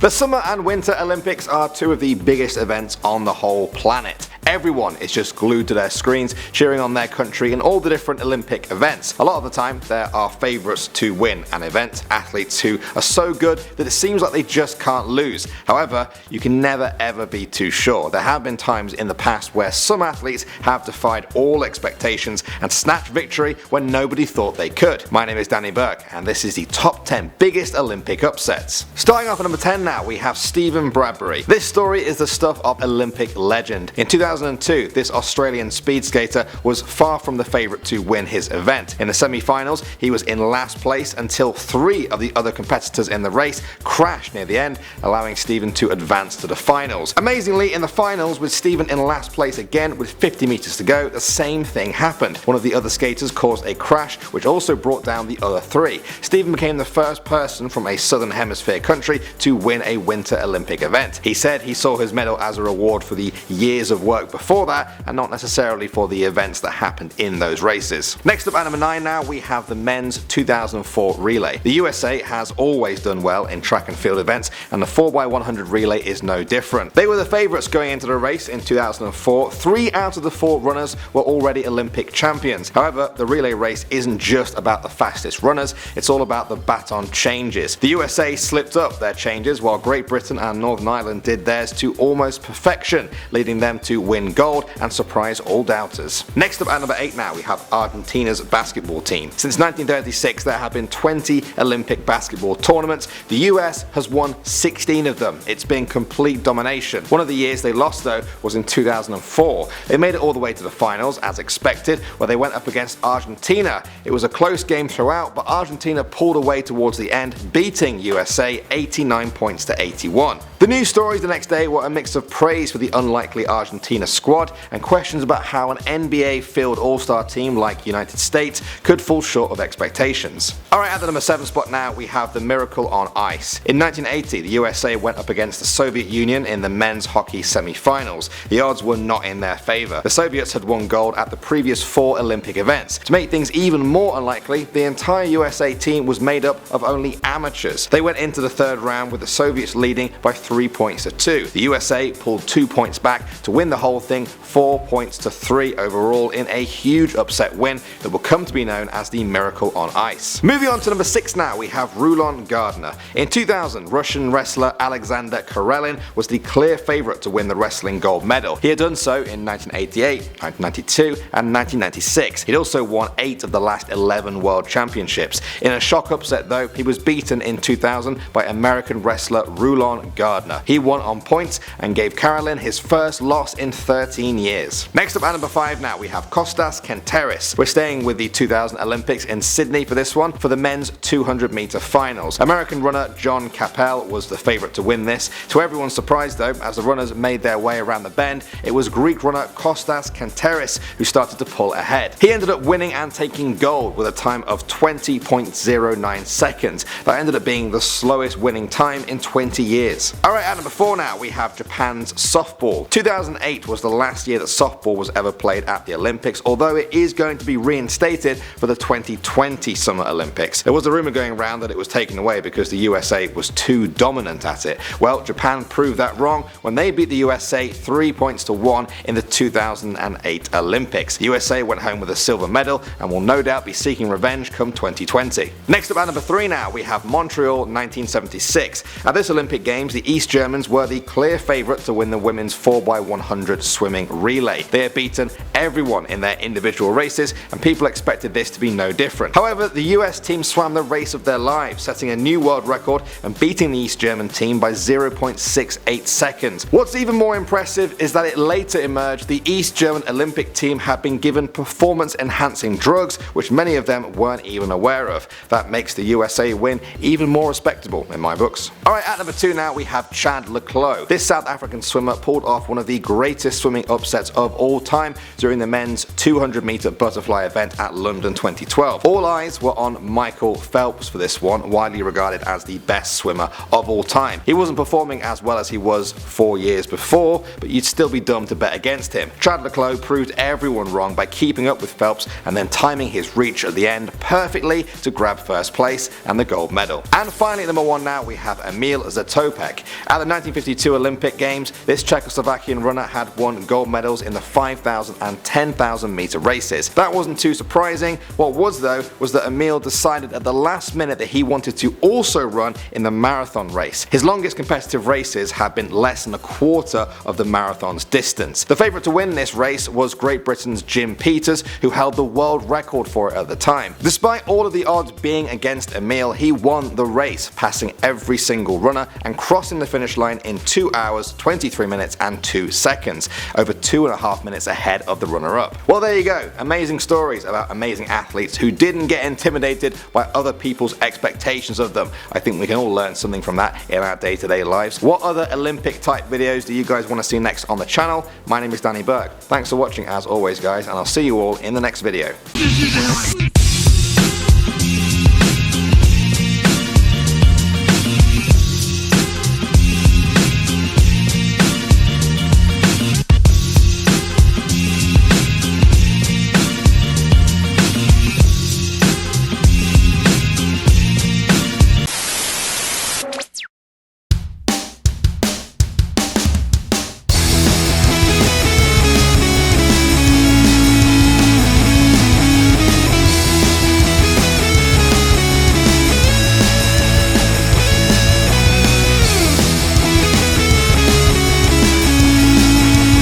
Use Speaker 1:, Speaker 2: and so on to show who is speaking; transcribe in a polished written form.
Speaker 1: The Summer and Winter Olympics are two of the biggest events on the whole planet. Everyone is just glued to their screens, cheering on their country in all the different Olympic events. A lot of the time, there are favourites to win an event, athletes who are so good that it seems like they just can't lose. However, you can never ever be too sure. There have been times in the past where some athletes have defied all expectations and snatched victory when nobody thought they could. My name is Danny Burke, and this is the top 10 biggest Olympic upsets. Starting off at number 10 now, we have Stephen Bradbury. This story is the stuff of Olympic legend. In 2002, this Australian speed skater was far from the favourite to win his event. In the semi-finals, he was in last place until 3 of the other competitors in the race crashed near the end, allowing Stephen to advance to the finals. Amazingly, in the finals, with Stephen in last place again with 50 meters to go, the same thing happened. One of the other skaters caused a crash, which also brought down the other 3. Stephen became the first person from a southern hemisphere country to win a Winter Olympic event. He said he saw his medal as a reward for the years of work before that, and not necessarily for the events that happened in those races. Next up at number 9 now, we have the men's 2004 relay. The USA has always done well in track and field events, and the 4x100 relay is no different. They were the favourites going into the race in 2004. 3 out of the 4 runners were already Olympic champions. However, the relay race isn't just about the fastest runners, it's all about the baton changes. The USA slipped up their changes while Great Britain and Northern Ireland did theirs to almost perfection, leading them to win gold and surprise all doubters. Next up at number 8 now, we have Argentina's basketball team. Since 1936 there have been 20 Olympic basketball tournaments. The US has won 16 of them. It's been complete domination. One of the years they lost though was in 2004. They made it all the way to the finals as expected, where they went up against Argentina. It was a close game throughout, but Argentina pulled away towards the end, beating USA 89 points to 81. The news stories the next day were a mix of praise for the unlikely Argentina squad and questions about how an NBA field all-star team like United States could fall short of expectations. Alright, at the number 7 spot now, we have the Miracle on Ice. In 1980, the USA went up against the Soviet Union in the men's hockey semi-finals. The odds were not in their favour. The Soviets had won gold at the previous 4 Olympic events. To make things even more unlikely, the entire USA team was made up of only amateurs. They went into the 3rd round with the Soviets leading by 3 points to 2. The USA pulled 2 points back to win the whole thing, 4 points to 3 overall, in a huge upset win that will come to be known as the Miracle on Ice. Moving on to number 6 now, we have Rulon Gardner. In 2000, Russian wrestler Alexander Karelin was the clear favourite to win the wrestling gold medal. He had done so in 1988, 1992 and 1996. He'd also won 8 of the last 11 world championships. In a shock upset though, he was beaten in 2000 by American wrestler Rulon Gardner. He won on points and gave Karelin his first loss in 13 years. Next up at number 5 now, we have Kostas Kenteris. We're staying with the 2000 Olympics in Sydney for this one, for the men's 200 meter finals. American runner John Capel was the favourite to win this. To everyone's surprise though, as the runners made their way around the bend, it was Greek runner Kostas Kenteris who started to pull ahead. He ended up winning and taking gold with a time of 20.09 seconds. That ended up being the slowest winning time in 20 years. Alright, at number 4 now, we have Japan's softball. 2008 was the last year that softball was ever played at the Olympics, although it is going to be reinstated for the 2020 Summer Olympics. There was a rumour going around that it was taken away because the USA was too dominant at it. Well, Japan proved that wrong when they beat the USA 3 points to 1 in the 2008 Olympics. The USA went home with a silver medal and will no doubt be seeking revenge come 2020. Next up at number 3 now, we have Montreal 1976. At this Olympic Games, the East Germans were the clear favourite to win the women's 4x100 swimming relay. They had beaten everyone in their individual races, and people expected this to be no different. However, the US team swam the race of their lives, setting a new world record and beating the East German team by 0.68 seconds. What's even more impressive is that it later emerged the East German Olympic team had been given performance enhancing drugs, which many of them weren't even aware of. That makes the USA win even more respectable in my books. Alright, at number 2 now, we have Chad le Clos. This South African swimmer pulled off one of the greatest swimming upsets of all time during the men's 200 meter butterfly event at London 2012. All eyes were on Michael Phelps for this one, widely regarded as the best swimmer of all time. He wasn't performing as well as he was 4 years before, but you'd still be dumb to bet against him. Chad le Clos proved everyone wrong by keeping up with Phelps and then timing his reach at the end perfectly to grab first place and the gold medal. And finally, at number 1 now, we have Emil Zatopek. At the 1952 Olympic Games, this Czechoslovakian runner had won gold medals in the 5,000 and 10,000 meter races. That wasn't too surprising. What was though was that Emil decided at the last minute that he wanted to also run in the marathon race. His longest competitive races had been less than a quarter of the marathon's distance. The favourite to win this race was Great Britain's Jim Peters, who held the world record for it at the time. Despite all of the odds being against Emil, he won the race, passing every single runner and crossing the finish line in 2 hours, 23 minutes and 2 seconds, over 2.5 minutes ahead of the runner-up. Well, there you go, amazing stories about amazing athletes who didn't get intimidated by other people's expectations of them. I think we can all learn something from that in our day-to-day lives. What other Olympic type videos do you guys want to see next on the channel? My name is Danny Burke. Thanks for watching as always guys, and I'll see you all in the next video.